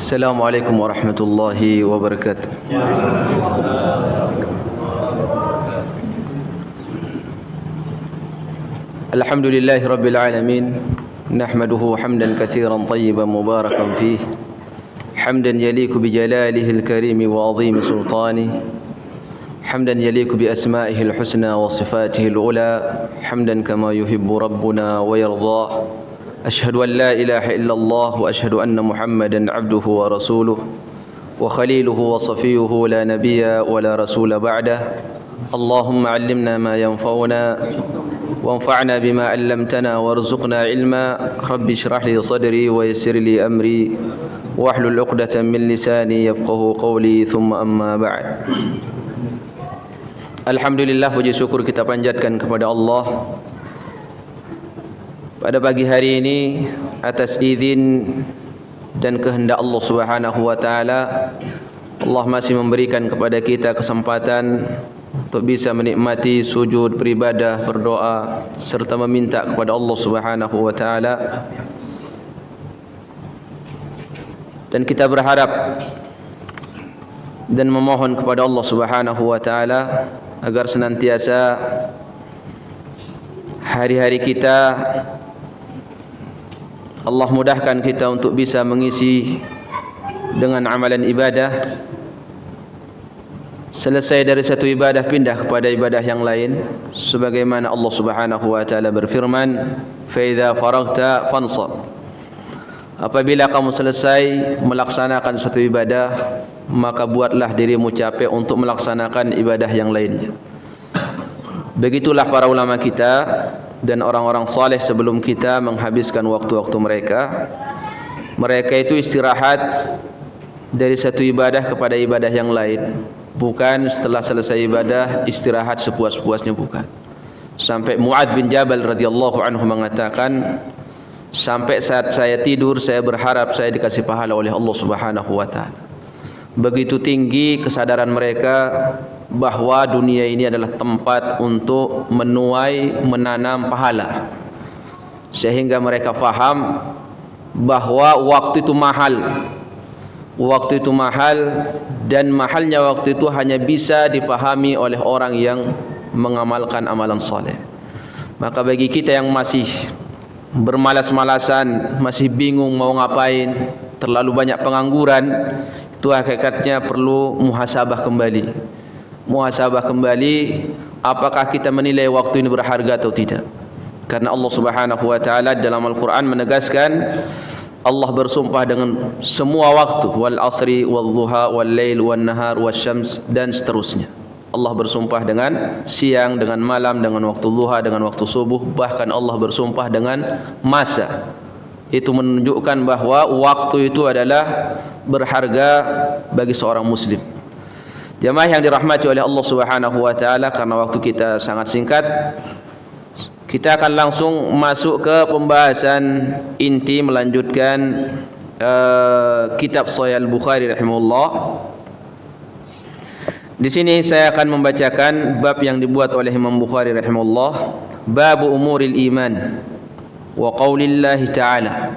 Assalamualaikum warahmatullahi wabarakatuh. Alhamdulillahi rabbil alamin. Nahmaduhu hamdan katsiran tayyiban mubarakan fih. Hamdan yaliku bi jalalihi al-karim wa 'azimi sultanihi. Hamdan yaliku bi asma'ihi al-husna wa sifatihi al-ula. Hamdan kama yuhibbu rabbuna wa yardah. أشهد أن لا إله إلا الله وأشهد أن محمدا عبده ورسوله وخليله وصفيه لا نبي ولا رسول بعده اللهم علمنا ما ينفعنا وانفعنا بما علمتنا وارزقنا علما رب اشرح لي صدري ويسر لي أمري واحلل عقدة من لساني يفقه قولي ثم أما بعد. Alhamdulillah, puji syukur kita panjatkan kepada Allah pada pagi hari ini atas izin dan kehendak Allah Subhanahu wa taala. Allah masih memberikan kepada kita kesempatan untuk bisa menikmati sujud, beribadah, berdoa serta meminta kepada Allah Subhanahu wa taala. Dan kita berharap dan memohon kepada Allah Subhanahu wa taala agar senantiasa hari-hari kita Allah mudahkan kita untuk bisa mengisi dengan amalan ibadah. Selesai dari satu ibadah pindah kepada ibadah yang lain, sebagaimana Allah Subhanahu wa taala berfirman, "Fa idza faragta fansab." Apabila kamu selesai melaksanakan satu ibadah, maka buatlah dirimu capek untuk melaksanakan ibadah yang lainnya. Begitulah para ulama kita dan orang-orang saleh sebelum kita menghabiskan waktu-waktu mereka. Mereka itu istirahat dari satu ibadah kepada ibadah yang lain, bukan setelah selesai ibadah istirahat sepuas-puasnya, bukan. Sampai Mu'adz bin Jabal radhiyallahu anhu mengatakan, sampai saat saya tidur saya berharap saya dikasih pahala oleh Allah Subhanahu wa taala. Begitu tinggi kesadaran mereka bahwa dunia ini adalah tempat untuk menuai, menanam pahala, sehingga mereka faham bahwa waktu itu mahal. Waktu itu mahal, dan mahalnya waktu itu hanya bisa difahami oleh orang yang mengamalkan amalan soleh. Maka bagi kita yang masih bermalas-malasan, masih bingung mau ngapain, terlalu banyak pengangguran, itu hakikatnya perlu muhasabah kembali. Muhasabah kembali, apakah kita menilai waktu ini berharga atau tidak. Karena Allah Subhanahu wa taala dalam Al-Qur'an menegaskan, Allah bersumpah dengan semua waktu, wal asri wal duha wal lail wan nahar wasyams, dan seterusnya. Allah bersumpah dengan siang, dengan malam, dengan waktu duha, dengan waktu subuh, bahkan Allah bersumpah dengan masa. Itu menunjukkan bahwa waktu itu adalah berharga bagi seorang muslim. Jamaah yang dirahmati oleh Allah Subhanahu wa taala, karena waktu kita sangat singkat, kita akan langsung masuk ke pembahasan inti, melanjutkan kitab Sahih Al-Bukhari rahimahullah. Di sini saya akan membacakan bab yang dibuat oleh Imam Bukhari rahimahullah, bab umuril iman wa qaulillahi ta'ala.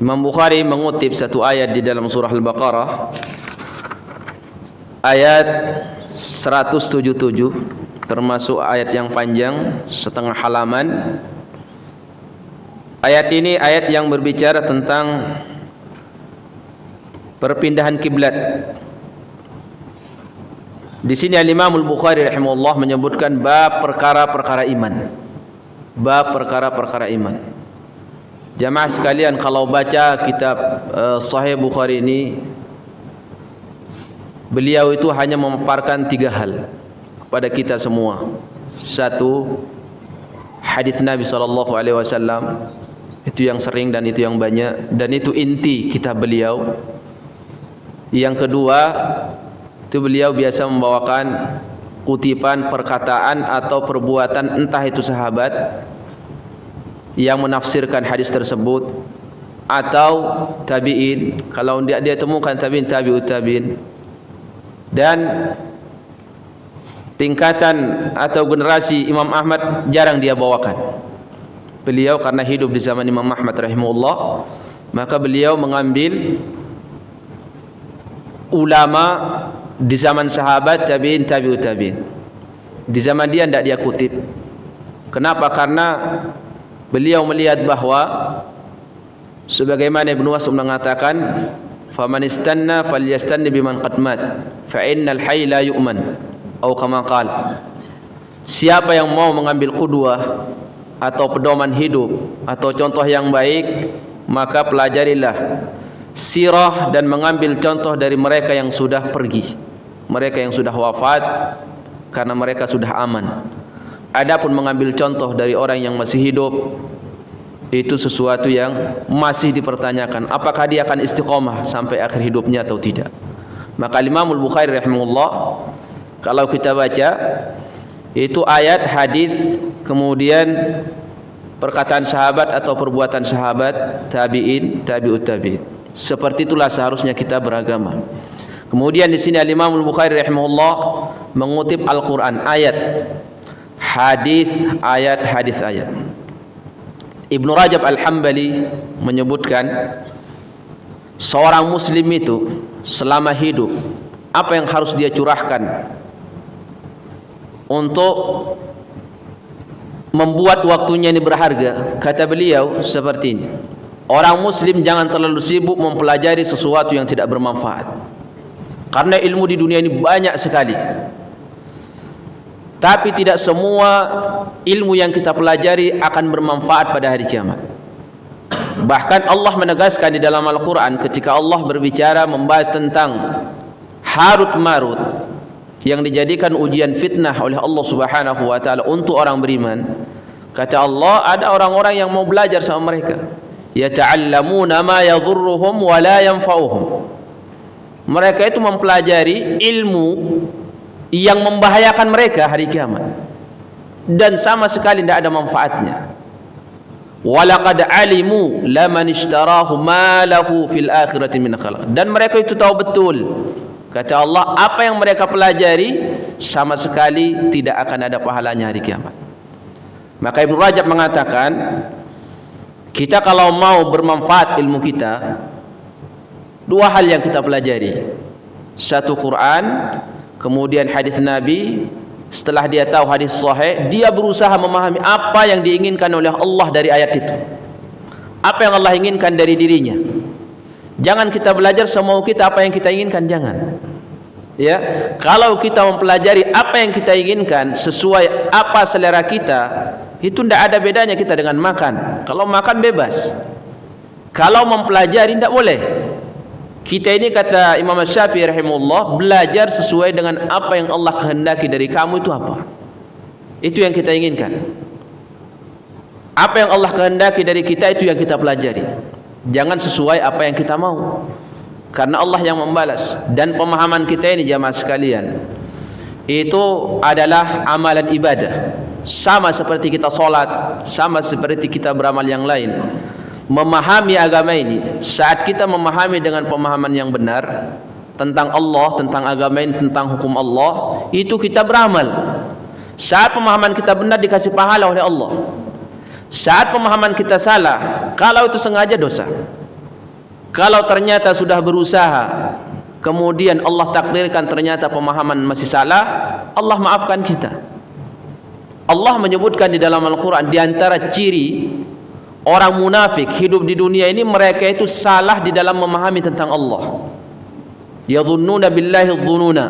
Imam Bukhari mengutip satu ayat di dalam surah Al-Baqarah, ayat 177, termasuk ayat yang panjang, setengah halaman. Ayat ini ayat yang berbicara tentang perpindahan kiblat. Di sini Imam Al-Bukhari rahimahullah menyebutkan bab perkara-perkara iman. Bab perkara-perkara iman. Jamaah sekalian, kalau baca kitab Sahih Bukhari ini, beliau itu hanya memaparkan 3 hal kepada kita semua. Satu, hadis Nabi SAW, itu yang sering dan itu yang banyak, dan itu inti kitab beliau. Yang kedua, itu beliau biasa membawakan kutipan, perkataan atau perbuatan entah itu sahabat yang menafsirkan hadis tersebut atau tabi'in, kalau dia temukan tabi'in, tabi'ut tabi'in. Dan tingkatan atau generasi Imam Ahmad jarang dia bawakan. Beliau karena hidup di zaman Imam Ahmad rahimahullah, maka beliau mengambil ulama di zaman sahabat, tabi'in, tabi'ut tabi'in. Di zaman dia tidak dia kutip. Kenapa? Karena beliau melihat bahwa sebagaimana Ibnu Mas'ud mengatakan, "Faman istanna falyastanni biman qad mat, fa innal hayy la yu'man." Atau kama qala. Siapa yang mau mengambil qudwah atau pedoman hidup atau contoh yang baik, maka pelajarilah sirah dan mengambil contoh dari mereka yang sudah pergi, mereka yang sudah wafat, karena mereka sudah aman. Adapun mengambil contoh dari orang yang masih hidup, itu sesuatu yang masih dipertanyakan, apakah dia akan istiqomah sampai akhir hidupnya atau tidak. Maka Imam Al-Bukhari rahimahullah, kalau kita baca itu ayat, hadis, kemudian perkataan sahabat atau perbuatan sahabat, tabi'in, tabi'ut tabi'in. Seperti itulah seharusnya kita beragama. Kemudian di sini Imam Al-Bukhari rahimahullah mengutip Al-Qur'an, ayat, hadis, ayat, hadis, ayat. Ibnu Rajab Al-Hambali menyebutkan seorang muslim itu selama hidup apa yang harus dia curahkan untuk membuat waktunya ini berharga. Kata beliau seperti ini, orang muslim jangan terlalu sibuk mempelajari sesuatu yang tidak bermanfaat, karena ilmu di dunia ini banyak sekali, tapi tidak semua ilmu yang kita pelajari akan bermanfaat pada hari kiamat. Bahkan Allah menegaskan di dalam Al-Quran ketika Allah berbicara membahas tentang Harut Marut yang dijadikan ujian fitnah oleh Allah Subhanahu wa taala untuk orang beriman. Kata Allah, ada orang-orang yang mau belajar sama mereka. Yata'allamuna ma yadhurruhum wa la yanfa'uhum. Mereka itu mempelajari ilmu yang membahayakan mereka hari kiamat dan sama sekali tidak ada manfaatnya. Walaqad alimu laman ishtarahu ma lahu fil akhirati min khalaq. Dan mereka itu tahu betul, kata Allah, apa yang mereka pelajari sama sekali tidak akan ada pahalanya hari kiamat. Maka Ibnu Rajab mengatakan, kita kalau mau bermanfaat ilmu kita, dua hal yang kita pelajari. Satu, Quran, kemudian hadis Nabi. Setelah dia tahu hadis sahih, dia berusaha memahami apa yang diinginkan oleh Allah dari ayat itu, apa yang Allah inginkan dari dirinya. Jangan kita belajar semau kita apa yang kita inginkan, jangan. Ya, kalau kita mempelajari apa yang kita inginkan sesuai apa selera kita, itu tidak ada bedanya kita dengan makan. Kalau makan bebas, kalau mempelajari tidak boleh. Kita ini, kata Imam Syafi'i rahimahullah, belajar sesuai dengan apa yang Allah kehendaki dari kamu itu apa. Itu yang kita inginkan. Apa yang Allah kehendaki dari kita itu yang kita pelajari. Jangan sesuai apa yang kita mau, karena Allah yang membalas. Dan pemahaman kita ini jamaah sekalian, itu adalah amalan ibadah. Sama seperti kita sholat, sama seperti kita beramal yang lain. Memahami agama ini, saat kita memahami dengan pemahaman yang benar tentang Allah, tentang agama ini, tentang hukum Allah, itu kita beramal. Saat pemahaman kita benar, dikasih pahala oleh Allah. Saat pemahaman kita salah, kalau itu sengaja, dosa. Kalau ternyata sudah berusaha, kemudian Allah takdirkan ternyata pemahaman masih salah, Allah maafkan kita. Allah menyebutkan di dalam Al-Quran, di antara ciri orang munafik hidup di dunia ini, mereka itu salah di dalam memahami tentang Allah. Yadhunnuna billahi dhununa.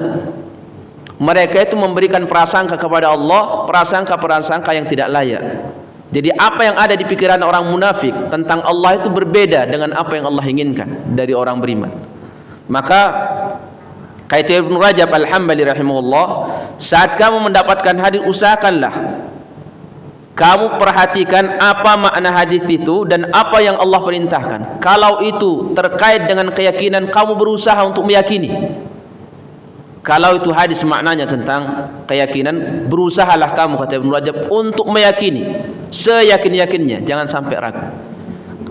Mereka itu memberikan prasangka kepada Allah, prasangka-prasangka yang tidak layak. Jadi apa yang ada di pikiran orang munafik tentang Allah itu berbeda dengan apa yang Allah inginkan dari orang beriman. Maka kata Ibnu Rajab Al-Hambali rahimahullah, saat kamu mendapatkan hadis, usahakanlah kamu perhatikan apa makna hadis itu dan apa yang Allah perintahkan. Kalau itu terkait dengan keyakinan, kamu berusaha untuk meyakini. Kalau itu hadis maknanya tentang keyakinan, berusahalah kamu, kata Ibnu Rajab, untuk meyakini seyakin-yakinnya, jangan sampai ragu.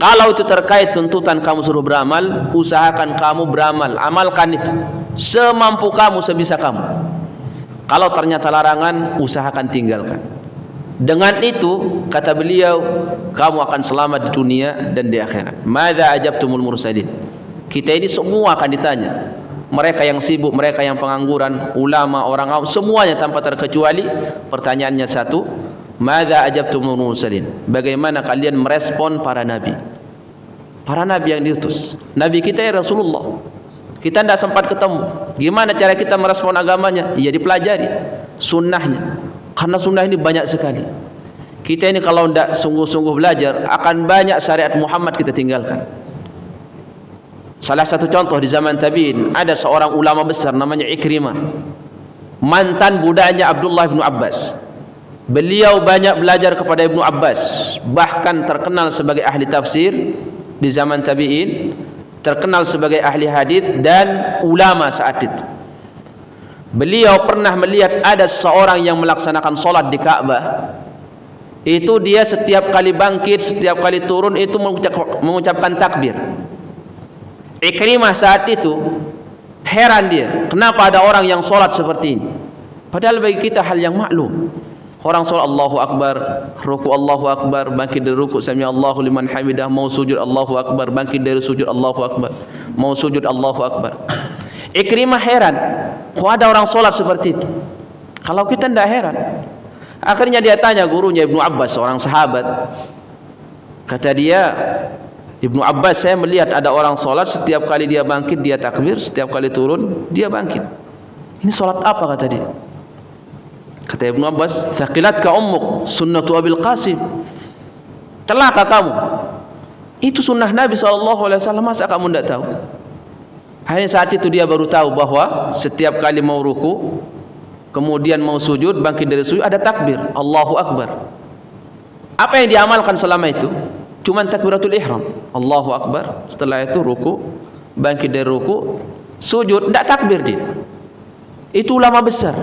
Kalau itu terkait tuntutan kamu suruh beramal, usahakan kamu beramal, amalkan itu semampu kamu, sebisa kamu. Kalau ternyata larangan, usahakan tinggalkan. Dengan itu, kata beliau, kamu akan selamat di dunia dan di akhirat. Madza ajabtumul mursalin. Kita ini semua akan ditanya, mereka yang sibuk, mereka yang pengangguran, ulama, orang awam, semuanya tanpa terkecuali pertanyaannya satu, madza ajabtumul mursalin? Bagaimana kalian merespon para nabi? Para nabi yang diutus. Nabi kita ya Rasulullah. Kita tidak sempat ketemu. Gimana cara kita merespon agamanya? Ya dipelajari sunnahnya. Karena sunnah ini banyak sekali. Kita ini kalau tidak sungguh-sungguh belajar, akan banyak syariat Muhammad kita tinggalkan. Salah satu contoh di zaman tabi'in, ada seorang ulama besar namanya Ikrimah, mantan budaknya Abdullah bin Abbas. Beliau banyak belajar kepada Ibnu Abbas, bahkan terkenal sebagai ahli tafsir di zaman tabi'in, terkenal sebagai ahli hadis dan ulama saat itu. Beliau pernah melihat ada seorang yang melaksanakan solat di Ka'bah. Itu dia setiap kali bangkit, setiap kali turun itu mengucapkan takbir. Ikrimah saat itu heran dia, kenapa ada orang yang solat seperti ini? Padahal bagi kita hal yang maklum. Orang solat Allahu Akbar, ruku Allahu Akbar, bangkit dari ruku sami Allahu liman hamidah, mau sujud Allahu Akbar, bangkit dari sujud Allahu Akbar, mau sujud Allahu Akbar. Ikrimah heran, kok ada orang solat seperti itu? Kalau kita tidak heran. Akhirnya dia tanya gurunya Ibnu Abbas, seorang sahabat. Kata dia, Ibnu Abbas, saya melihat ada orang solat, setiap kali dia bangkit dia takbir, setiap kali turun dia bangkit. Ini solat apa? Kata dia. Kata Ibnu Abbas, thaqilatka ummuk sunnatu Abil Qasim. Celaka kamu, itu sunnah Nabi SAW, masa kamu tidak tahu? Akhirnya saat itu dia baru tahu bahwa setiap kali mau ruku, kemudian mau sujud, bangkit dari sujud, ada takbir Allahu Akbar. Apa yang diamalkan selama itu? Cuma takbiratul ihram, Allahu Akbar. Setelah itu ruku, bangkit dari ruku, sujud, tidak takbir dia. Itu ulama besar.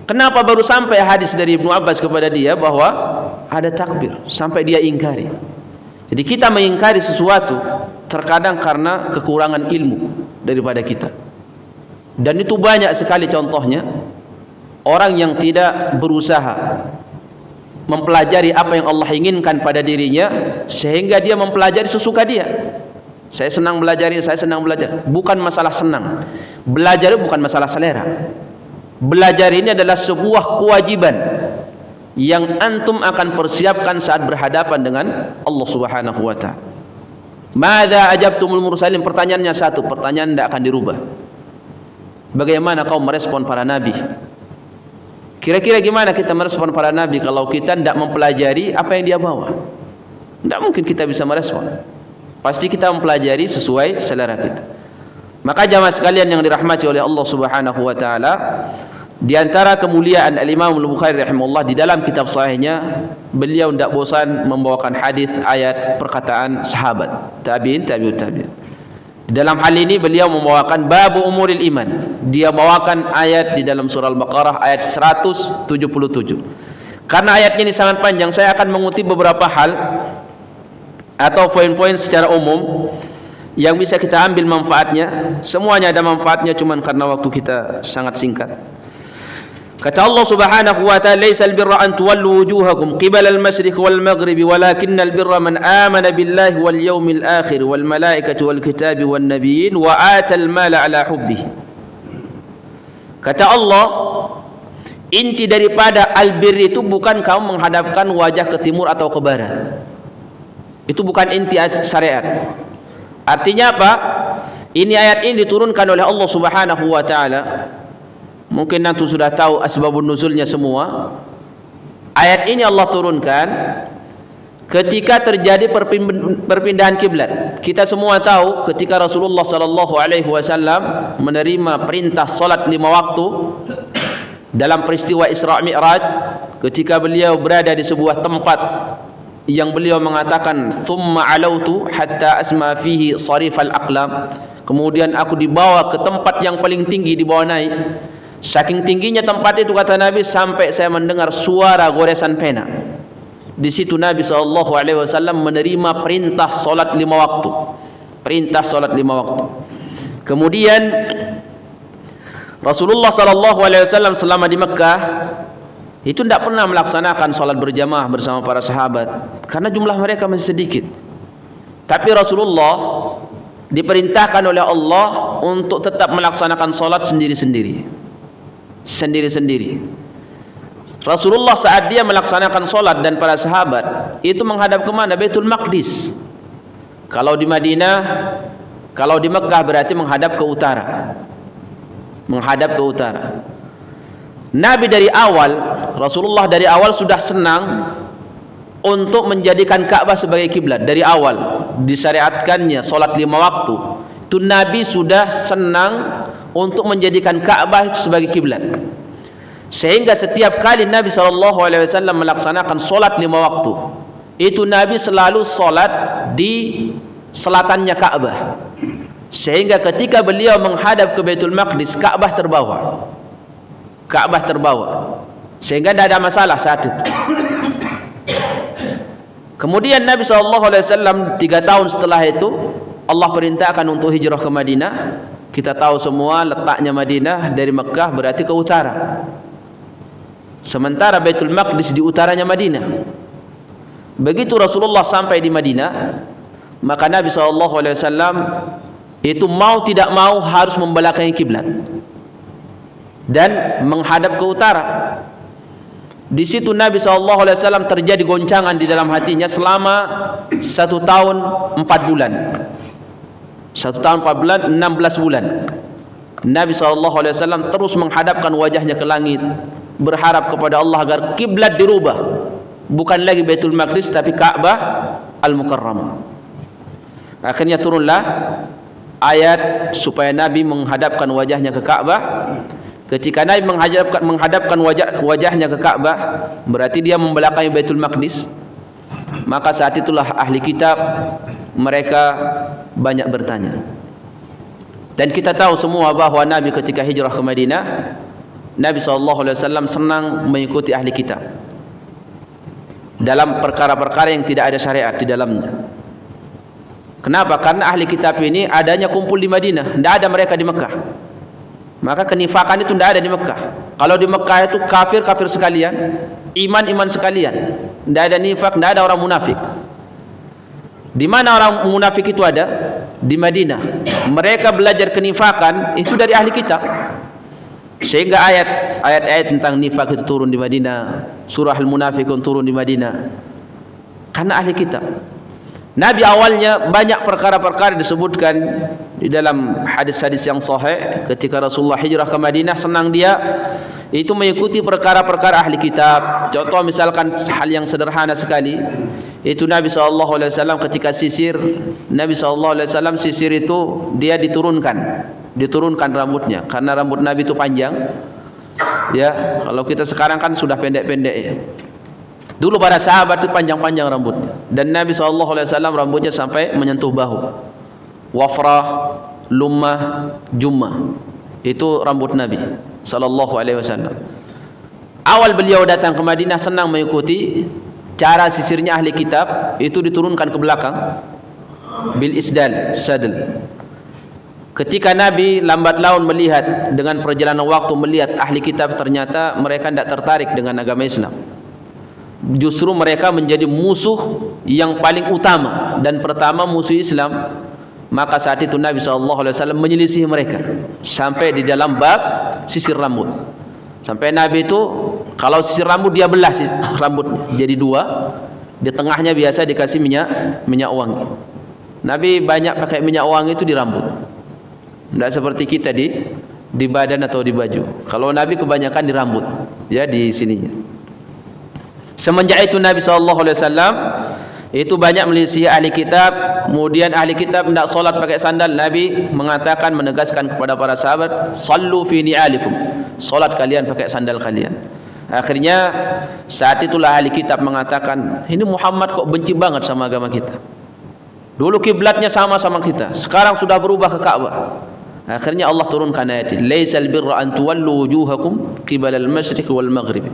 Kenapa baru sampai hadis dari Ibnu Abbas kepada dia bahwa ada takbir, sampai dia ingkari? Jadi kita mengingkari sesuatu terkadang karena kekurangan ilmu daripada kita. Dan itu banyak sekali contohnya. Orang yang tidak berusaha mempelajari apa yang Allah inginkan pada dirinya, sehingga dia mempelajari sesuka dia. Saya senang belajar, saya senang belajar. Bukan masalah senang. Belajar bukan masalah selera. Belajar ini adalah sebuah kewajiban yang antum akan persiapkan saat berhadapan dengan Allah Subhanahu wa ta'ala. Madza ajabtumul mursalin? Pertanyaannya satu, pertanyaan tidak akan dirubah. Bagaimana kau merespon para nabi? Kira-kira gimana kita merespon para nabi kalau kita tidak mempelajari apa yang dia bawa? Tidak mungkin kita bisa merespon. Pasti kita mempelajari sesuai selera kita. Maka jamaah sekalian yang dirahmati oleh Allah Subhanahu wa taala, di antara kemuliaan Al-Imam Al-Bukhari rahimahullah, di dalam kitab sahihnya beliau tidak bosan membawakan hadis, ayat, perkataan sahabat, tabi'in, tabi'ut tabi'in. Dalam hal ini beliau membawakan babu umuril iman. Dia bawakan ayat di dalam surah Al-Baqarah ayat 177. Karena ayatnya ini sangat panjang, saya akan mengutip beberapa hal atau poin-poin secara umum yang bisa kita ambil manfaatnya. Semuanya ada manfaatnya, cuman karena waktu kita sangat singkat. Kata Allah Subhanahu wa ta'ala, "Laisal birra an tuwallu wujuhakum qibala al-masyriq wal maghrib, walakinnal birra man amana billahi wal yawmil akhir wal malaikati wal kitabi wan nabiyyin wa atal mala ala hubbihi." Kata Allah, inti daripada albir itu bukan kamu menghadapkan wajah ke timur atau ke barat. Itu bukan inti syariat. Artinya apa? Ini ayat ini diturunkan oleh Allah Subhanahu wa ta'ala. Mungkin nanti sudah tahu asbabun nuzulnya semua. Ayat ini Allah turunkan ketika terjadi perpindahan kiblat. Kita semua tahu ketika Rasulullah sallallahu alaihi wasallam menerima perintah salat 5 waktu dalam peristiwa Isra Mi'raj, ketika beliau berada di sebuah tempat yang beliau mengatakan thumma alautu hatta asma fihi sarifal aqlam, kemudian aku dibawa ke tempat yang paling tinggi, dibawa naik. Saking tingginya tempat itu, kata Nabi, sampai saya mendengar suara goresan pena. Di situ Nabi SAW menerima perintah solat 5 waktu. Perintah solat 5 waktu. Kemudian Rasulullah SAW selama di Mekah itu tidak pernah melaksanakan solat berjamaah bersama para sahabat karena jumlah mereka masih sedikit. Tapi Rasulullah diperintahkan oleh Allah untuk tetap melaksanakan solat sendiri-sendiri. Rasulullah saat dia melaksanakan solat dan para sahabat itu menghadap kemana? Baitul Maqdis. Kalau di Madinah, kalau di Mekah berarti menghadap ke utara. Nabi dari awal, Rasulullah dari awal sudah senang untuk menjadikan Ka'bah sebagai kiblat. Dari awal disyariatkannya solat 5 waktu, itu Nabi sudah senang untuk menjadikan Ka'bah itu sebagai kiblat. Sehingga setiap kali Nabi SAW melaksanakan solat 5 waktu, itu Nabi selalu solat di selatannya Ka'bah. Sehingga ketika beliau menghadap ke Baitul Maqdis, Ka'bah terbawa. Sehingga tidak ada masalah saat itu. Kemudian Nabi SAW 3 tahun setelah itu Allah perintahkan untuk hijrah ke Madinah. Kita tahu semua letaknya Madinah dari Mekah berarti ke utara. Sementara Baitul Maqdis di utaranya Madinah. Begitu Rasulullah sampai di Madinah, maka Nabi SAW itu mau tidak mau harus membelakangi kiblat dan menghadap ke utara. Di situ Nabi SAW terjadi goncangan di dalam hatinya selama 1 tahun 4 bulan. 1 tahun 4 bulan, 16 bulan. Nabi SAW terus menghadapkan wajahnya ke langit, berharap kepada Allah agar kiblat dirubah, bukan lagi Baitul Maqdis tapi Ka'bah Al-Mukarramah. Akhirnya turunlah ayat supaya Nabi menghadapkan wajahnya ke Ka'bah. Ketika Nabi menghadapkan wajahnya ke Ka'bah, berarti dia membelakangi Baitul Maqdis. Maka saat itulah ahli kitab mereka banyak bertanya. Dan kita tahu semua bahwa Nabi ketika hijrah ke Madinah, Nabi SAW senang mengikuti ahli kitab dalam perkara-perkara yang tidak ada syariat di dalamnya. Kenapa? Karena ahli kitab ini adanya kumpul di Madinah, tidak ada mereka di Mekah. Maka kenifakan itu tidak ada di Mekah. Kalau di Mekah itu kafir sekalian, iman sekalian, tidak ada nifak, tidak ada orang munafik. Di mana orang munafik itu ada? Di Madinah. Mereka belajar kenifakan itu dari ahli kitab. Sehingga ayat-ayat tentang nifak itu turun di Madinah, surah Al-Munafiqun turun di Madinah. Karena ahli kitab. Nabi awalnya banyak perkara-perkara disebutkan di dalam hadis-hadis yang sahih. Ketika Rasulullah hijrah ke Madinah, senang dia itu mengikuti perkara-perkara ahli kitab. Contoh misalkan hal yang sederhana sekali, itu Nabi SAW ketika sisir, Nabi SAW sisir itu dia diturunkan rambutnya, karena rambut Nabi itu panjang. Ya, kalau kita sekarang kan sudah pendek-pendek ya. Dulu para sahabat itu panjang-panjang rambutnya, dan Nabi SAW rambutnya sampai menyentuh bahu. Wafrah, lummah, jummah, itu rambut Nabi SAW. Awal beliau datang ke Madinah senang mengikuti cara sisirnya ahli kitab, itu diturunkan ke belakang bil isdal, sadl. Ketika Nabi lambat laun melihat dengan perjalanan waktu, melihat ahli kitab ternyata mereka tidak tertarik dengan agama Islam. Justru mereka menjadi musuh yang paling utama dan pertama musuh Islam. Maka saat itu Nabi SAW menyelisihi mereka sampai di dalam bab sisir rambut. Sampai Nabi itu kalau sisir rambut dia belah rambutnya jadi 2. Di tengahnya biasa dikasih minyak wangi. Nabi banyak pakai minyak wangi itu di rambut. Tidak seperti kita di badan atau di baju. Kalau Nabi kebanyakan di rambut, ya di sininya. Semenjak itu Nabi SAW itu banyak menyelisihi ahli kitab. Kemudian ahli kitab tidak solat pakai sandal. Nabi mengatakan, menegaskan kepada para sahabat, sallu fi ni'alikum, solat kalian pakai sandal kalian. Akhirnya saat itulah ahli kitab mengatakan, ini Muhammad kok benci banget sama agama kita. Dulu kiblatnya sama-sama kita, sekarang sudah berubah ke Ka'bah. Akhirnya Allah turunkan ayat ini, laisal birra an tuwallu wujuhakum qibalal masyriq wal maghrib.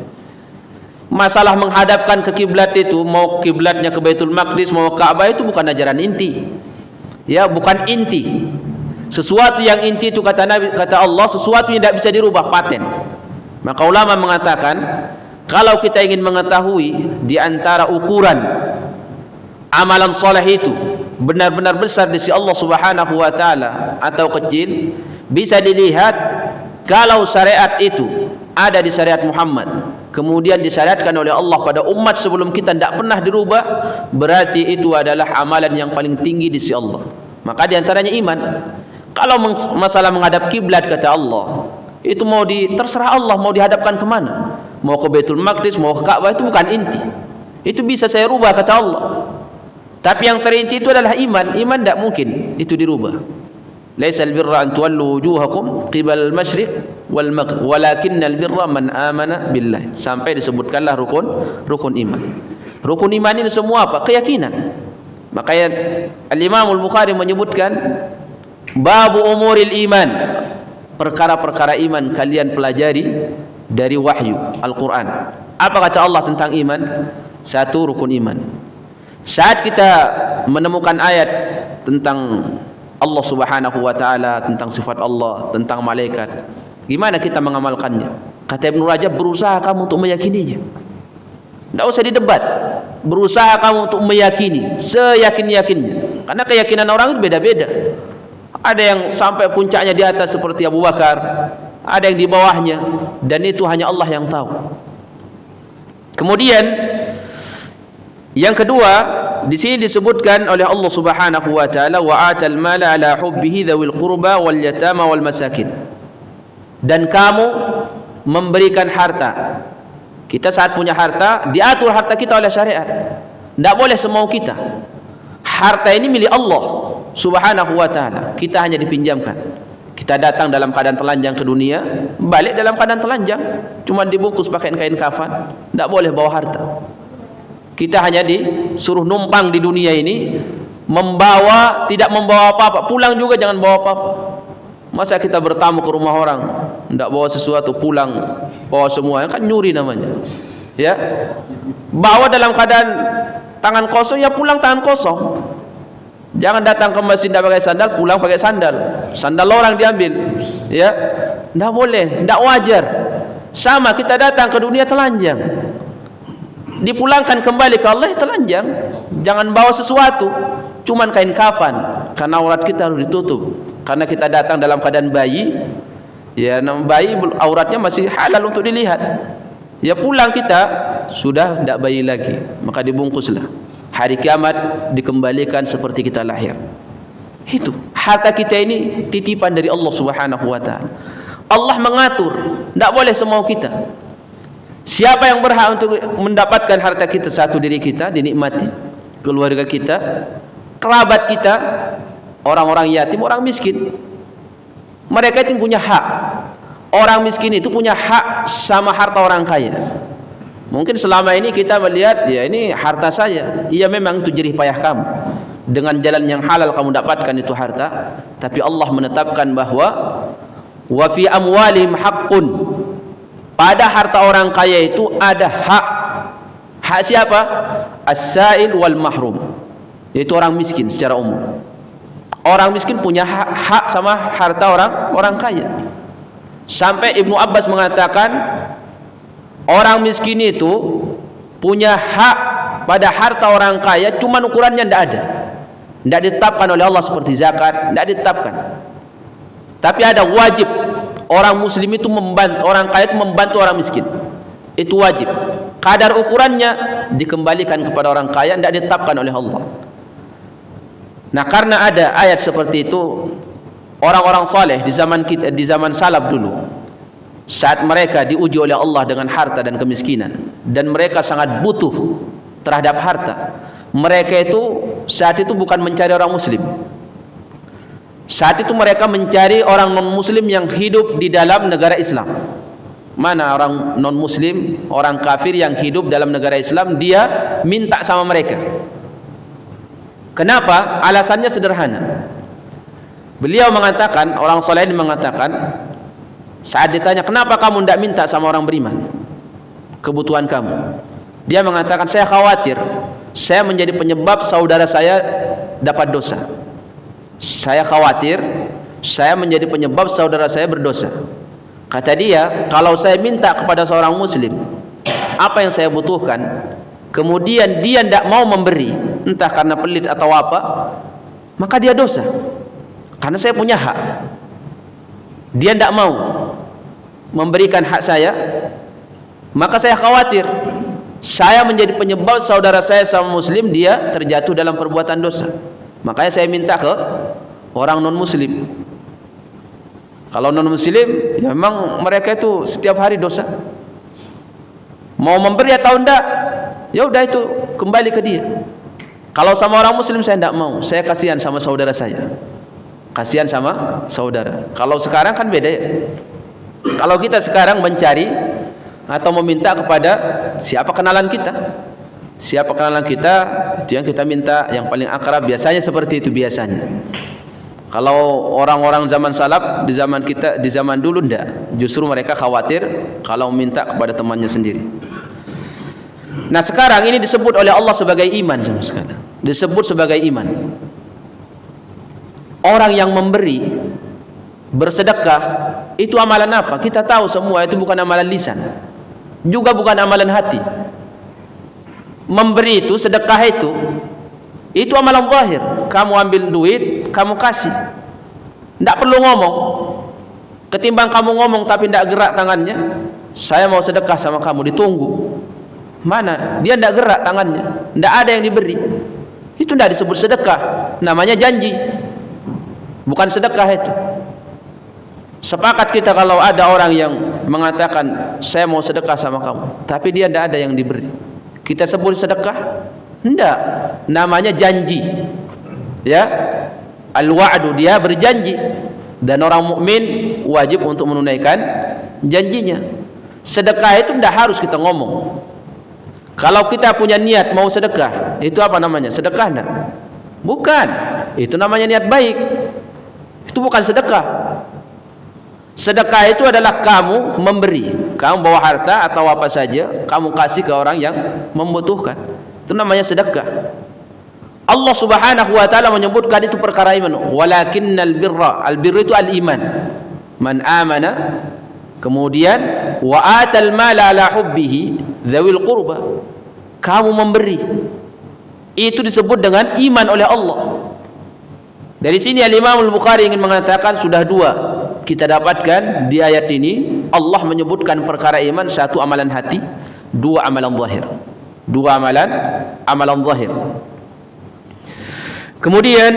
Masalah menghadapkan ke kiblat itu, mau kiblatnya ke Baitul Maqdis, mau Ka'bah, itu bukan ajaran inti. Ya, bukan inti. Sesuatu yang inti itu kata Nabi, kata Allah, sesuatu yang tidak bisa dirubah, paten. Maka ulama mengatakan, kalau kita ingin mengetahui di antara ukuran amalan soleh itu benar-benar besar di sisi Allah Subhanahu wa taala atau kecil bisa dilihat kalau syariat itu ada di syariat Muhammad, kemudian disyariatkan oleh Allah pada umat sebelum kita, tidak pernah dirubah, berarti itu adalah amalan yang paling tinggi di sisi Allah. Maka diantaranya iman. Kalau masalah menghadap kiblat, kata Allah, itu terserah Allah mau dihadapkan kemana, mau ke Baitul Maqdis, mau ke Ka'bah, itu bukan inti. Itu bisa saya rubah, kata Allah. Tapi yang terinci itu adalah iman. Iman tidak mungkin itu dirubah. Laisal birra an tuwallu wujuhakum qibal al-masyriq wal maghrib walakinnal birra man amana billah. Sampai disebutkanlah rukun iman. Rukun iman ini semua apa? Keyakinan. Makanya Al-Imam Al-Bukhari menyebutkan babu umuril iman, perkara-perkara iman kalian pelajari dari wahyu Al-Quran. Apa kata Allah tentang iman? Satu, rukun iman. Saat kita menemukan ayat tentang Allah Subhanahu wa taala, tentang sifat Allah, tentang malaikat, gimana kita mengamalkannya? Kata Ibnu Rajab, berusaha kamu untuk meyakininya. Tidak usah didebat. Berusaha kamu untuk meyakini seyakin-yakinnya. Karena keyakinan orang itu beda-beda. Ada yang sampai puncaknya di atas seperti Abu Bakar, ada yang di bawahnya, dan itu hanya Allah yang tahu. Kemudian yang kedua, di sini disebutkan oleh Allah Subhanahu wa taala, wa atal mala ala hubbihi dzawil qurba wal yatama wal masakin. Dan kamu memberikan harta. Kita saat punya harta, diatur harta kita oleh syariat. Tidak boleh semau kita. Harta ini milik Allah Subhanahu wa taala. Kita hanya dipinjamkan. Kita datang dalam keadaan telanjang ke dunia, balik dalam keadaan telanjang, cuma dibungkus pakai kain kafan. Tidak boleh bawa harta. Kita hanya disuruh numpang di dunia ini, tidak membawa apa-apa, pulang juga jangan bawa apa-apa. Masa kita bertamu ke rumah orang, tidak bawa sesuatu, pulang bawa semua, kan nyuri namanya. Ya, bawa dalam keadaan tangan kosong, ya pulang tangan kosong. Jangan datang ke masjid tidak pakai sandal, pulang pakai sandal. Sandal orang diambil, ya, tidak boleh, tidak wajar. Sama kita datang ke dunia telanjang, dipulangkan kembali ke Allah telanjang. Jangan bawa sesuatu, cuman kain kafan, karena aurat kita harus ditutup. Karena kita datang dalam keadaan bayi, ya, bayi auratnya masih halal untuk dilihat. Ya, pulang kita sudah tidak bayi lagi, maka dibungkuslah. Hari kiamat dikembalikan seperti kita lahir. Itu harta kita ini titipan dari Allah Subhanahu wa taala. Allah mengatur, tidak boleh semau kita. Siapa yang berhak untuk mendapatkan harta kita? Satu, diri kita dinikmati, keluarga kita, kerabat kita, orang-orang yatim, orang miskin. Mereka itu punya hak. Orang miskin itu punya hak sama harta orang kaya. Mungkin selama ini kita melihat, ya ini harta saya. Iya, memang itu jerih payah kamu. Dengan jalan yang halal kamu dapatkan itu harta. Tapi Allah menetapkan bahwa wa fi amwalihim haqqun. Pada harta orang kaya itu ada hak. Hak siapa? As-sa'il wal mahrum. Yaitu orang miskin secara umum. Orang miskin punya hak sama harta orang kaya. Sampai Ibnu Abbas mengatakan, orang miskin itu punya hak pada harta orang kaya, cuma ukurannya tidak ada. Tidak ditetapkan oleh Allah seperti zakat, tidak ditetapkan. Tapi ada wajib. Orang muslim itu membantu, orang kaya itu membantu orang miskin. Itu wajib. Kadar ukurannya dikembalikan kepada orang kaya, tidak ditetapkan oleh Allah. Nah, karena ada ayat seperti itu, orang-orang saleh di zaman salaf dulu, saat mereka diuji oleh Allah dengan harta dan kemiskinan, dan mereka sangat butuh terhadap harta, mereka itu saat itu bukan mencari orang muslim. Saat itu mereka mencari orang non-muslim yang hidup di dalam negara Islam. Mana orang non-muslim, orang kafir yang hidup dalam negara Islam, dia minta sama mereka. Kenapa? Alasannya sederhana. Beliau mengatakan, orang soleh ini mengatakan, saat ditanya, kenapa kamu tidak minta sama orang beriman kebutuhan kamu? Dia mengatakan, saya khawatir saya menjadi penyebab saudara saya dapat dosa. Saya khawatir saya menjadi penyebab saudara saya berdosa. Kata dia, kalau saya minta kepada seorang muslim apa yang saya butuhkan, kemudian dia tidak mau memberi, entah karena pelit atau apa, maka dia dosa. Karena saya punya hak. Dia tidak mau memberikan hak saya, maka saya khawatir saya menjadi penyebab saudara saya sama muslim dia terjatuh dalam perbuatan dosa. Makanya saya minta ke orang non muslim. Kalau non muslim, ya memang mereka itu setiap hari dosa. Mau memberi atau enggak, ya udah itu kembali ke dia. Kalau sama orang muslim saya tidak mau, saya kasihan sama saudara saya. Kasihan sama saudara. Kalau sekarang kan beda ya. Kalau kita sekarang mencari atau meminta kepada siapa kenalan kita, siapa kenalan kita, itu yang kita minta, yang paling akrab. Biasanya seperti itu biasanya. Kalau orang-orang zaman salaf, di zaman kita, di zaman dulu enggak. Justru mereka khawatir kalau minta kepada temannya sendiri. Nah sekarang ini disebut oleh Allah sebagai iman. Disebut sebagai iman. Orang yang memberi, bersedekah, itu amalan apa? Kita tahu semua itu bukan amalan lisan, juga bukan amalan hati. Memberi itu, sedekah itu amalan zahir. Kamu ambil duit, kamu kasih, tidak perlu ngomong. Ketimbang kamu ngomong tapi tidak gerak tangannya, saya mau sedekah sama kamu, ditunggu. Mana? Dia tidak gerak tangannya, tidak ada yang diberi. Itu tidak disebut sedekah, namanya janji, bukan sedekah itu. Sepakat kita kalau ada orang yang mengatakan saya mau sedekah sama kamu, tapi dia tidak ada yang diberi, kita sebut sedekah? Tidak, namanya janji. Ya, al-wa'du, dia berjanji, dan orang mukmin wajib untuk menunaikan janjinya. Sedekah itu tidak harus kita ngomong. Kalau kita punya niat mau sedekah, itu apa namanya? Sedekah enggak? Bukan. Itu namanya niat baik. Itu bukan sedekah. Sedekah itu adalah kamu memberi. Kamu bawa harta atau apa saja, kamu kasih ke orang yang membutuhkan. Itu namanya sedekah. Allah Subhanahu wa taala menyebutkan itu perkara iman. Walakinnal birra, al-birr itu al-iman. Man amana, kemudian wa atal mala ala hubbihi dzawil qurba. Kamu memberi, itu disebut dengan iman oleh Allah. Dari sini Al-Imam Al-Bukhari ingin mengatakan sudah dua kita dapatkan di ayat ini. Allah menyebutkan perkara iman, satu amalan hati, dua amalan zahir. Dua amalan zahir. Kemudian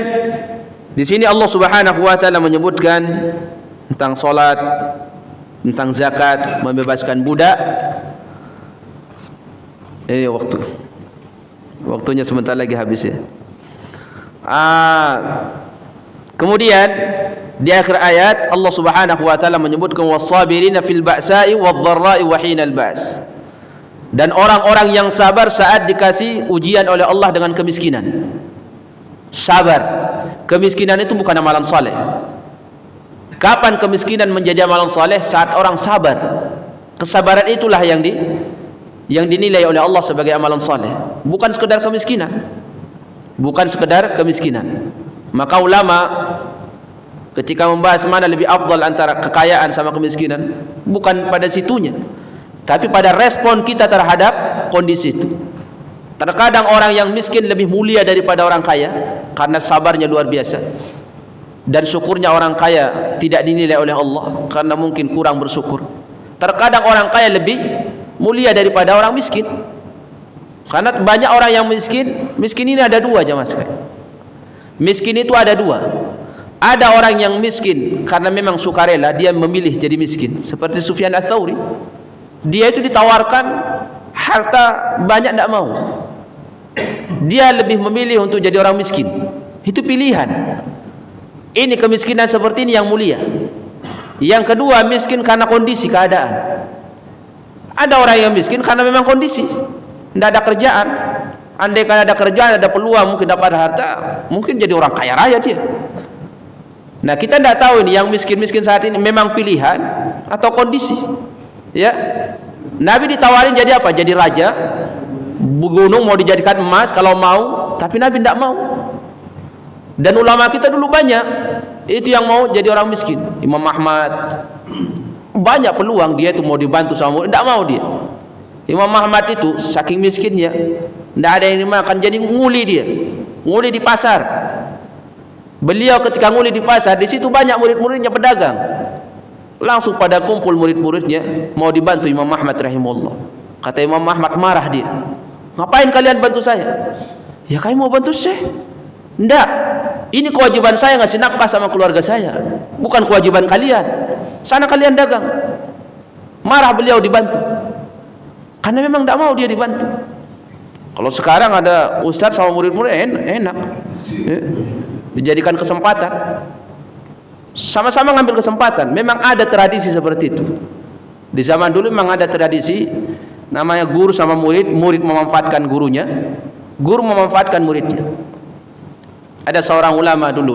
di sini Allah Subhanahu wa taala menyebutkan tentang salat, tentang zakat, membebaskan budak. Ini waktunya sebentar lagi habis ya. Kemudian di akhir ayat Allah Subhanahu wa taala menyebutkan was-sabirina fil ba'sa'i wadh-dharra'i wa hinal ba's. Dan orang-orang yang sabar saat dikasih ujian oleh Allah dengan kemiskinan. Sabar. Kemiskinan itu bukan amalan saleh. Kapan kemiskinan menjadi amalan saleh? Saat orang sabar. Kesabaran itulah yang dinilai oleh Allah sebagai amalan saleh, bukan sekedar kemiskinan. Bukan sekedar kemiskinan. Maka ulama ketika membahas mana lebih afdal antara kekayaan sama kemiskinan, bukan pada situnya, tapi pada respon kita terhadap kondisi itu. Terkadang orang yang miskin lebih mulia daripada orang kaya karena sabarnya luar biasa, dan syukurnya orang kaya tidak dinilai oleh Allah karena mungkin kurang bersyukur. Terkadang orang kaya lebih mulia daripada orang miskin, karena banyak orang yang miskin. Miskin ini ada dua jemaah sekalian. Miskin itu ada dua. Ada orang yang miskin karena memang sukarela, dia memilih jadi miskin, seperti Sufyan Ats-Tsauri. Dia itu ditawarkan harta banyak tidak mau, dia lebih memilih untuk jadi orang miskin. Itu pilihan. Ini kemiskinan seperti ini yang mulia. Yang kedua, miskin karena kondisi keadaan. Ada orang yang miskin karena memang kondisi, tidak ada kerjaan. Andai kan ada kerjaan, ada peluang, mungkin dapat harta, mungkin jadi orang kaya raya dia. Nah, kita tidak tahu ini yang miskin-miskin saat ini memang pilihan atau kondisi. Ya, Nabi ditawarin jadi apa? Jadi raja. Gunung mau dijadikan emas kalau mau, tapi Nabi tidak mau. Dan ulama kita dulu banyak itu yang mau jadi orang miskin. Imam Ahmad, banyak peluang dia itu mau dibantu sama murid, tidak mau dia. Imam Ahmad itu saking miskinnya, tidak ada yang dimakan, jadi nguli dia, nguli di pasar. Beliau ketika nguli di pasar, di situ banyak murid-muridnya pedagang. Langsung pada kumpul murid-muridnya mau dibantu Imam Ahmad rahimahullah. Kata Imam Ahmad, marah dia. Ngapain kalian bantu saya? Ya kami mau bantu Syekh. Enggak, ini kewajiban saya ngasih nafkah sama keluarga saya, bukan kewajiban kalian. Sana kalian dagang. Marah beliau dibantu, karena memang tidak mau dia dibantu. Kalau sekarang ada ustadz sama murid-murid enak ya, dijadikan kesempatan, sama-sama ngambil kesempatan. Memang ada tradisi seperti itu. Di zaman dulu memang ada tradisi namanya guru sama murid, murid memanfaatkan gurunya, guru memanfaatkan muridnya. Ada seorang ulama dulu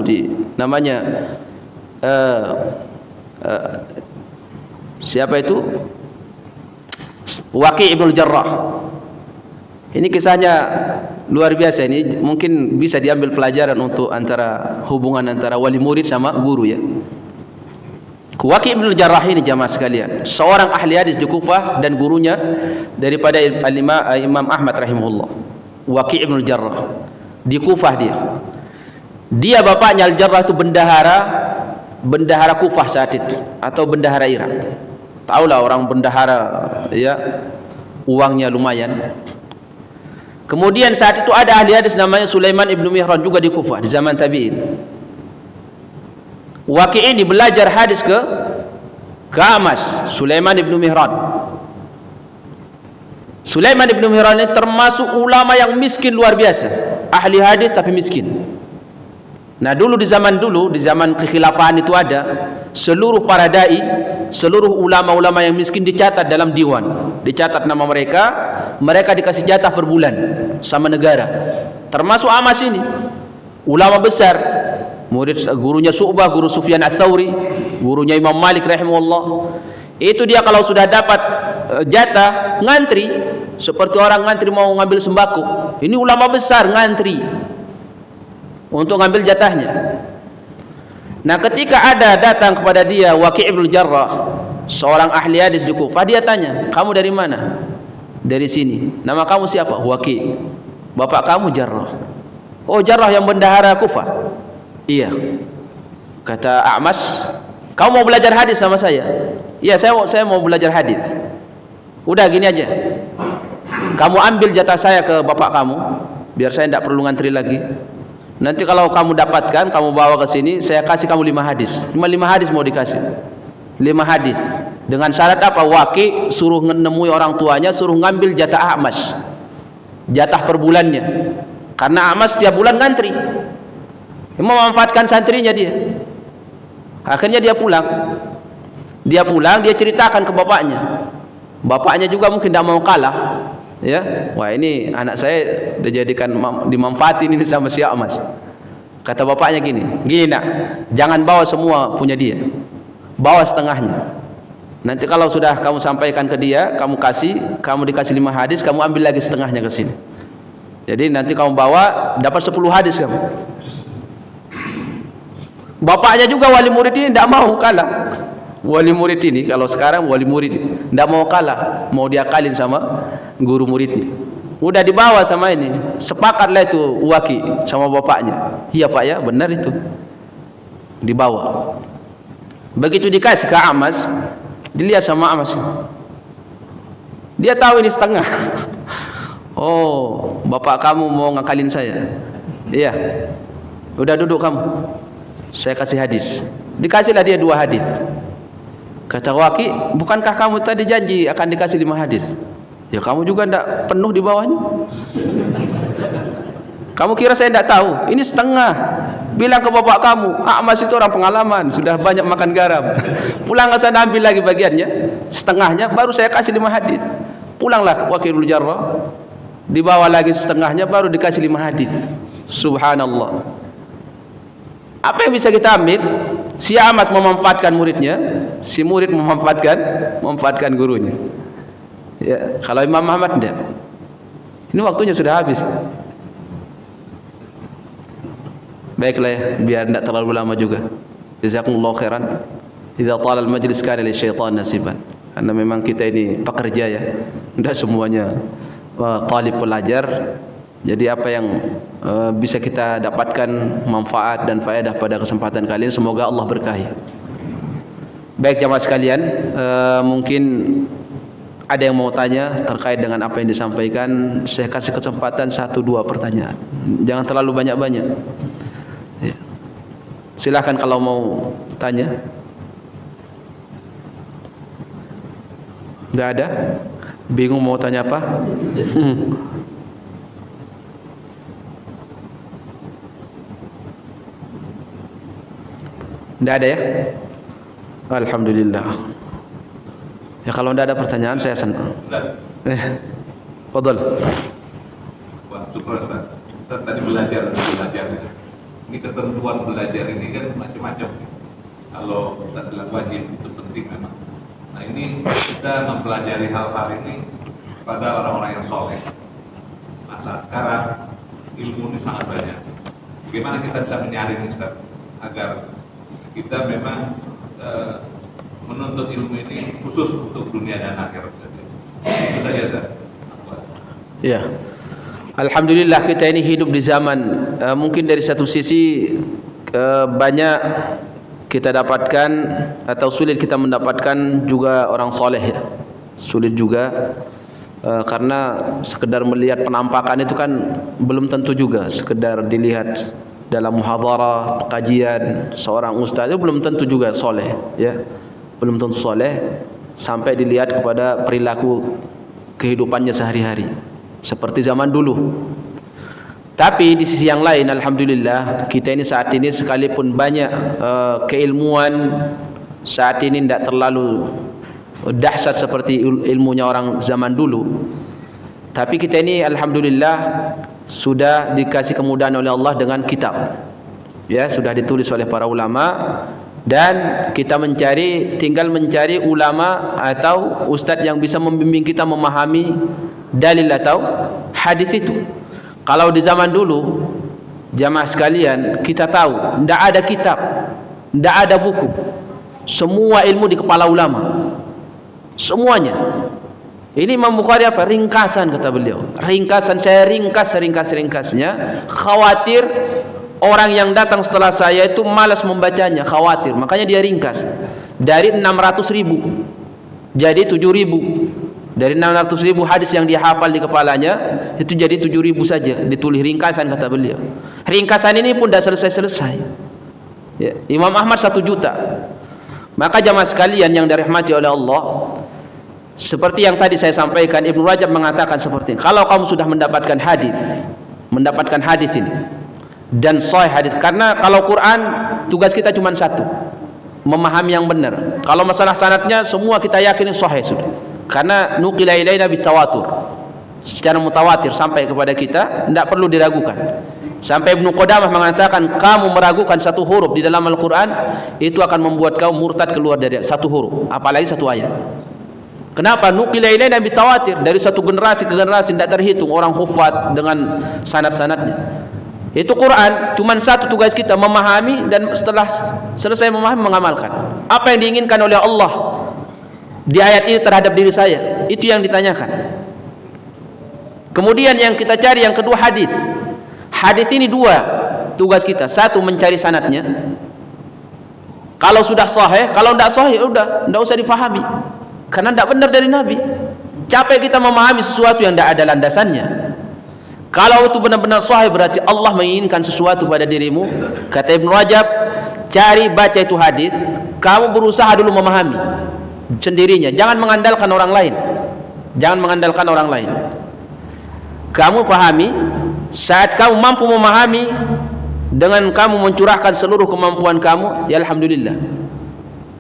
namanya siapa itu? Waqi' ibn Jarrah. Ini kisahnya luar biasa. Ini mungkin bisa diambil pelajaran untuk hubungan antara wali murid sama guru ya. Waqi' ibn Jarrah ini jamaah sekalian, seorang ahli hadis di Kufah dan gurunya daripada Imam Ahmad rahimahullah. Waqi' ibn Jarrah di Kufah dia bapaknya Al-Jarrah itu bendahara Kufah saat itu, atau bendahara Irak. Taulah orang bendahara ya, uangnya lumayan. Kemudian saat itu ada ahli hadis namanya Sulaiman ibn Mihran juga di Kufah di zaman tabi'in. Waqi' ini belajar hadis ke Amas, Sulaiman ibn Mihran. Sulaiman ibn Mihran ini termasuk ulama yang miskin luar biasa, ahli hadis tapi miskin. Nah di zaman kekhilafahan itu ada seluruh para dai, seluruh ulama-ulama yang miskin dicatat dalam diwan, dicatat nama mereka dikasih jatah per bulan sama negara. Termasuk Amas ini, ulama besar, gurunya Syu'bah, guru Sufyan Ats-Tsauri, gurunya Imam Malik rahimahullah. Itu dia kalau sudah dapat jatah ngantri, seperti orang ngantri mau ngambil sembako. Ini ulama besar ngantri untuk ngambil jatahnya. Nah ketika ada datang kepada dia Waqi' ibn Jarrah, seorang ahli hadis di Kufah, dia tanya, kamu dari mana? Dari sini. Nama kamu siapa? Waqi'. Bapak kamu Jarrah. Oh Jarrah yang bendahara Kufah? Iya. Kata A'mas, kamu mau belajar hadis sama saya? Iya, saya mau belajar hadis. Udah gini aja, kamu ambil jatah saya ke bapak kamu, biar saya tidak perlu ngantri lagi. Nanti kalau kamu dapatkan, kamu bawa ke sini, saya kasih kamu 5 hadis. Cuma 5 hadis mau dikasih. 5 hadis. Dengan syarat apa? Waqi' suruh menemui orang tuanya, suruh ngambil jatah A'mas. Jatah per bulannya. Karena A'mas setiap bulan ngantri. Memanfaatkan santrinya dia. Akhirnya dia pulang. Dia ceritakan ke bapaknya. Bapaknya juga mungkin tidak mau kalah. Ya, wah ini anak saya dimanfaatin ini sama si A'mas. Kata bapaknya gini nak, jangan bawa semua punya dia, bawa setengahnya. Nanti kalau sudah kamu sampaikan ke dia, kamu dikasih 5 hadis, kamu ambil lagi setengahnya ke sini. Jadi nanti kamu bawa dapat 10 hadis kamu. Bapaknya juga wali murid ini tidak mau kalah. Wali murid ini kalau sekarang wali murid tidak mau kalah, mau diakalin sama guru muridnya. Udah dibawa sama ini, sepakatlah itu Waqi' sama bapaknya. Iya pak ya, benar itu. Dibawa. Begitu dikasih ke A'mas, dilihat sama A'mas, dia tahu ini setengah. Oh, bapak kamu mau ngakalin saya? Iya. Udah duduk kamu, saya kasih hadis. Dikasihlah dia 2 hadis. Kata Waqi', bukankah kamu tadi janji akan dikasih 5 hadis? Ya kamu juga tidak penuh di bawahnya. Kamu kira saya tidak tahu? Ini setengah. Bilang ke bapak kamu, A'mas itu orang pengalaman, sudah banyak makan garam. Pulang ke sana ambil lagi bagiannya, setengahnya, baru saya kasih 5 hadis. Pulanglah Waqi' ibn Jarrah, dibawa lagi setengahnya, baru dikasih 5 hadis. Subhanallah. Apa yang bisa kita ambil? Si A'mas memanfaatkan muridnya, si murid memanfaatkan gurunya. Ya, kalau Imam Ahmad tidak. Ini waktunya sudah habis. Baiklah ya, biar tidak terlalu lama juga. Jazakumullahu khairan. Idza tala al-majlis kana li syaitan nasiban. Karena memang kita ini pekerja ya. Tidak semuanya talib pelajar. Jadi apa yang bisa kita dapatkan manfaat dan faedah pada kesempatan kali ini, semoga Allah berkahi. Baik jamaah sekalian, mungkin ada yang mau tanya terkait dengan apa yang disampaikan. Saya kasih kesempatan 1-2 pertanyaan, jangan terlalu banyak-banyak ya. Silahkan kalau mau tanya. Tidak ada? Bingung mau tanya apa? Tidak ada ya? Alhamdulillah. Ya kalau tidak ada pertanyaan saya senang. Fadhal. Wah, syukur Ustaz. Ustaz tadi belajar. Ini ketentuan belajar ini kan macam-macam. Kalau Ustaz bilang wajib itu penting memang. Nah ini kita mempelajari hal-hal ini pada orang-orang yang soleh. Nah saat sekarang ilmu ini sangat banyak. Bagaimana kita bisa menyaring Ustaz agar kita memang menuntut ilmu ini khusus untuk dunia dan akhirat saja. Itu saja Ustaz. Ya. Alhamdulillah kita ini hidup di zaman mungkin dari satu sisi banyak kita dapatkan atau sulit kita mendapatkan juga orang soleh ya. Sulit juga karena sekedar melihat penampakan itu kan belum tentu juga. Sekedar dilihat dalam muhadharah, kajian seorang ustaz itu belum tentu juga soleh ya. Belum tentu soleh sampai dilihat kepada perilaku kehidupannya sehari-hari seperti zaman dulu. Tapi di sisi yang lain alhamdulillah kita ini saat ini sekalipun banyak keilmuan saat ini tidak terlalu dahsyat seperti ilmunya orang zaman dulu, tapi kita ini alhamdulillah sudah dikasih kemudahan oleh Allah dengan kitab ya, sudah ditulis oleh para ulama dan kita tinggal mencari ulama atau ustadz yang bisa membimbing kita memahami dalil atau hadis itu. Kalau di zaman dulu jamaah sekalian kita tahu tidak ada kitab, tidak ada buku, semua ilmu di kepala ulama semuanya. Ini Imam Bukhari apa? Ringkasan kata beliau. Ringkasan, saya ringkas seringkas-ringkasnya. Khawatir orang yang datang setelah saya itu malas membacanya, khawatir. Makanya dia ringkas. Dari 600.000 jadi 7.000. Dari 600.000 hadis yang dia hafal di kepalanya itu jadi 7.000 saja, ditulis ringkasan kata beliau. Ringkasan ini pun tidak selesai-selesai ya. Imam Ahmad 1 juta. Maka jamaah sekalian yang dirahmati oleh Allah, seperti yang tadi saya sampaikan, Ibnu Rajab mengatakan seperti ini, kalau kamu sudah mendapatkan hadis ini dan sahih hadis, karena kalau Quran tugas kita cuma satu, memahami yang benar. Kalau masalah sanadnya semua kita yakin sahih sudah, karena nuqila ilaina bitawatur, secara mutawatir sampai kepada kita, tidak perlu diragukan. Sampai Ibnu Qudamah mengatakan kamu meragukan satu huruf di dalam Al-Quran itu akan membuat kamu murtad keluar dari satu huruf, apalagi satu ayat. Kenapa? Nuqila ilaina bitawatir, dari satu generasi ke generasi tidak terhitung orang hufad dengan sanad-sanadnya. Itu Quran cuma satu, tugas kita memahami dan setelah selesai memahami mengamalkan. Apa yang diinginkan oleh Allah di ayat ini terhadap diri saya, itu yang ditanyakan. Kemudian yang kita cari yang kedua hadis. Hadis ini 2 tugas kita. Satu, mencari sanadnya. Kalau sudah sahih, kalau tidak sahih udah tidak usah difahami, karena tidak benar dari Nabi. Capek kita memahami sesuatu yang tidak ada landasannya. Kalau itu benar-benar sahih berarti Allah menginginkan sesuatu pada dirimu. Kata Ibnu Rajab, cari baca itu hadis, kamu berusaha dulu memahami sendirinya, jangan mengandalkan orang lain. Jangan mengandalkan orang lain. Kamu pahami, saat kamu mampu memahami dengan kamu mencurahkan seluruh kemampuan kamu, ya alhamdulillah.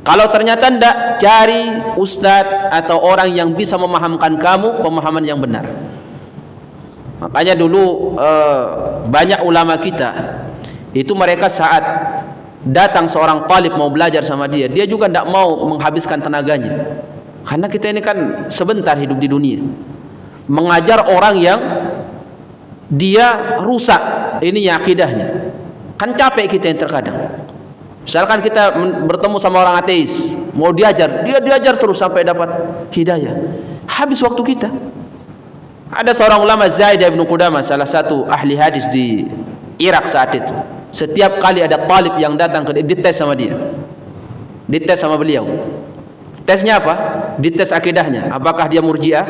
Kalau ternyata tidak, cari ustadz atau orang yang bisa memahamkan kamu pemahaman yang benar. Makanya dulu banyak ulama kita itu mereka saat datang seorang talib mau belajar sama dia, dia juga tidak mau menghabiskan tenaganya, karena kita ini kan sebentar hidup di dunia. Mengajar orang yang dia rusak ini akidahnya, kan capek kita yang terkadang. Misalkan kita bertemu sama orang ateis, mau diajar, dia diajar terus sampai dapat hidayah, habis waktu kita. Ada seorang ulama Zaid bin Qudamah, salah satu ahli hadis di Irak saat itu. Setiap kali ada talib yang datang ke dia, dites sama dia. Dites sama beliau. Tesnya apa? Dites akidahnya. Apakah dia Murji'ah,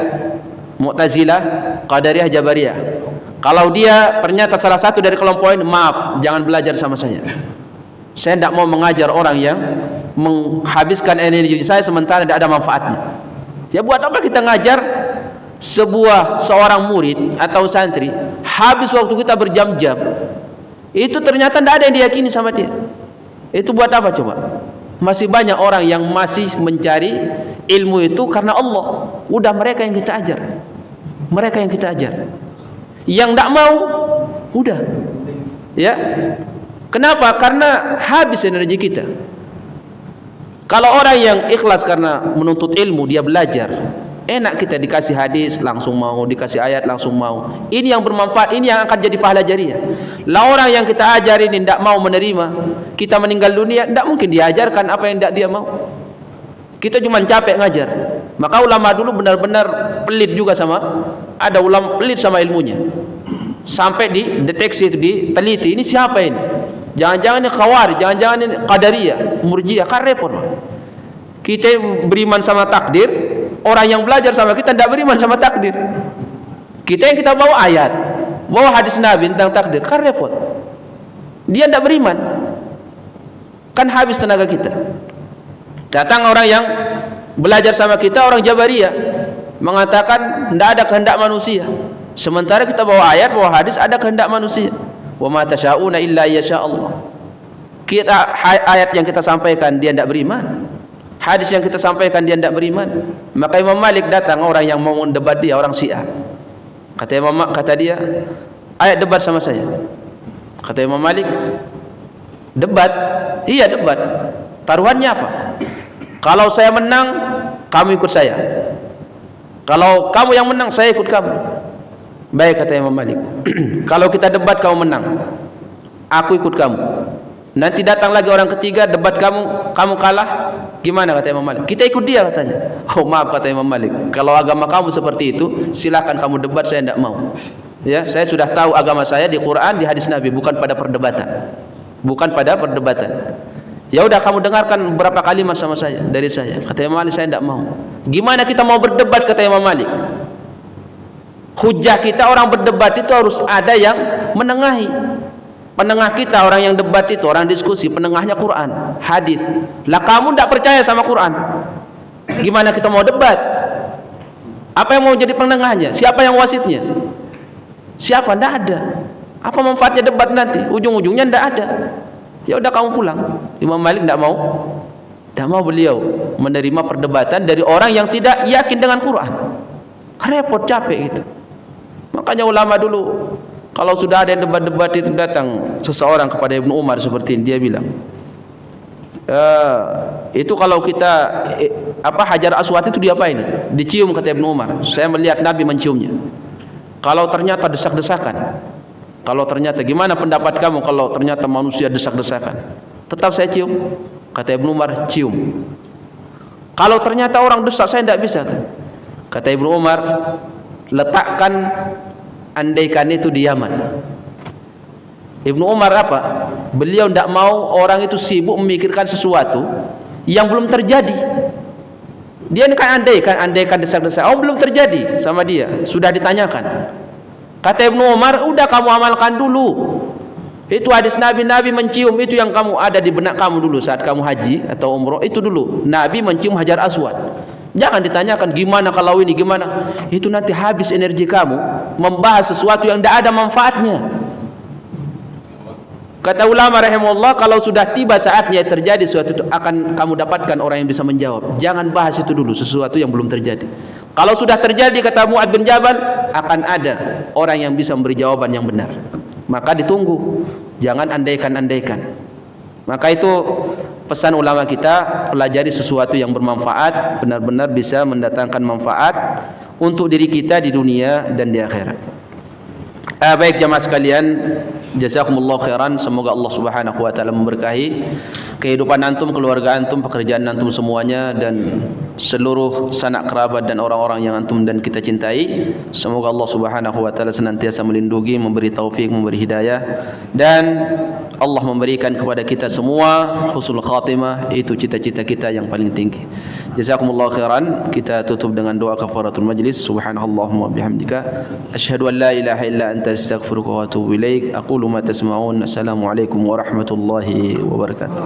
Mu'tazilah, Qadariyah, Jabariyah. Kalau dia ternyata salah satu dari kelompok ini, maaf, jangan belajar sama saya. Saya tidak mau mengajar orang yang menghabiskan energi saya sementara tidak ada manfaatnya. Ya buat apa kita ngajar seorang murid atau santri habis waktu kita berjam-jam, itu ternyata tidak ada yang diyakini sama dia. Itu buat apa coba? Masih banyak orang yang masih mencari ilmu itu karena Allah. Udah mereka yang kita ajar, mereka yang kita ajar. Yang tidak mau, udah, ya. Kenapa? Karena habis energi kita. Kalau orang yang ikhlas karena menuntut ilmu, dia belajar, enak kita dikasih hadis langsung mau, dikasih ayat langsung mau. Ini yang bermanfaat, ini yang akan jadi pahala jariah. Lah orang yang kita ajar ini tidak mau menerima, kita meninggal dunia, tidak mungkin diajarkan apa yang tidak dia mau. Kita cuma capek ngajar. Maka ulama dulu benar-benar pelit juga sama, ada ulama pelit sama ilmunya. Sampai dideteksi, diteliti, ini siapa ini? Jangan-jangan ini Khawarij, jangan-jangan ini Qadariyah, Murji'ah, kan repot. Kita beriman sama takdir, orang yang belajar sama kita tidak beriman sama takdir. Kita yang kita bawa ayat, bawa hadis Nabi tentang takdir, kan repot. Dia tidak beriman, kan habis tenaga kita. Datang orang yang belajar sama kita, orang Jabariyah, mengatakan tidak ada kehendak manusia. Sementara kita bawa ayat, bawa hadis, ada kehendak manusia. Wa ma tasyauna illa yasha Allah. Kita ayat yang kita sampaikan dia tidak beriman, hadis yang kita sampaikan dia tidak beriman. Maka Imam Malik datang, orang yang mau mendebat dia, orang Syiah. Kata dia, ayat debat sama saya. Kata Imam Malik, debat? Iya debat. Taruhannya apa? Kalau saya menang, kamu ikut saya. Kalau kamu yang menang, saya ikut kamu. Baik, kata Imam Malik. Kalau kita debat kamu menang, aku ikut kamu. Nanti datang lagi orang ketiga, debat kamu kalah, gimana, kata Imam Malik? Kita ikut dia, katanya. Oh maaf, kata Imam Malik, kalau agama kamu seperti itu, silakan kamu debat, saya tidak mau. Ya, saya sudah tahu agama saya di Quran, di hadis Nabi, bukan pada perdebatan. Bukan pada perdebatan. Ya udah, kamu dengarkan beberapa kalimat sama saya, dari saya. Kata Imam Malik, saya tidak mau. Gimana kita mau berdebat, kata Imam Malik? Hujah kita orang berdebat itu harus ada yang menengahi. Penengah kita orang yang debat itu, orang diskusi, penengahnya Quran, hadis. Lah kamu tidak percaya sama Quran, gimana kita mau debat? Apa yang mau jadi penengahnya? Siapa yang wasitnya? Siapa? Tidak ada. Apa manfaatnya debat nanti? Ujung-ujungnya tidak ada. Ya udah, kamu pulang. Imam Malik tidak mau. Tidak mau beliau menerima perdebatan dari orang yang tidak yakin dengan Quran. Repot, capek gitu. Makanya ulama dulu, kalau sudah ada yang debat-debat itu, datang seseorang kepada Ibnu Umar seperti ini, dia bilang, itu kalau kita Hajar Aswad itu diapain? Dicium, kata Ibnu Umar. Saya melihat Nabi menciumnya. Kalau ternyata desak-desakan, kalau ternyata, gimana pendapat kamu kalau ternyata manusia desak-desakan? Tetap saya cium, kata Ibnu Umar, cium. Kalau ternyata orang desak, saya tidak bisa, kata Ibnu Umar, letakkan andaikan itu di Yaman. Ibnu Umar apa? Beliau tidak mau orang itu sibuk memikirkan sesuatu yang belum terjadi. Dia ini kan andaikan desak-desak. Oh, belum terjadi sama dia, sudah ditanyakan. Kata Ibnu Umar, udah kamu amalkan dulu. Itu hadis Nabi mencium, itu yang kamu ada di benak kamu dulu saat kamu haji atau umroh, itu dulu. Nabi mencium Hajar Aswad. Jangan ditanyakan gimana kalau ini, gimana. Itu nanti habis energi kamu membahas sesuatu yang tidak ada manfaatnya. Kata ulama rahimahullah, kalau sudah tiba saatnya terjadi sesuatu itu, akan kamu dapatkan orang yang bisa menjawab. Jangan bahas itu dulu, sesuatu yang belum terjadi. Kalau sudah terjadi, kata Mu'adz bin Jabal, akan ada orang yang bisa memberi jawaban yang benar. Maka ditunggu, jangan andaikan-andaikan. Maka itu pesan ulama kita, pelajari sesuatu yang bermanfaat, benar-benar bisa mendatangkan manfaat untuk diri kita di dunia dan di akhirat. Baik jamaah sekalian, jazakumullah khairan, semoga Allah Subhanahu wa taala memberkahi. kehidupan antum, keluarga antum, pekerjaan antum semuanya, dan seluruh sanak kerabat dan orang-orang yang antum dan kita cintai. Semoga Allah Subhanahu wa taala senantiasa melindungi, memberi taufik, memberi hidayah, dan Allah memberikan kepada kita semua husnul khatimah. Itu cita-cita kita yang paling tinggi. Jazakumullahu khairan. Kita tutup dengan doa kafaratul majlis. Subhanallahumma bihamdika asyhadu an la ilaha illa anta astaghfiruka wa atubu ilaik. Aqulu ma tasma'un. Assalamualaikum warahmatullahi wabarakatuh.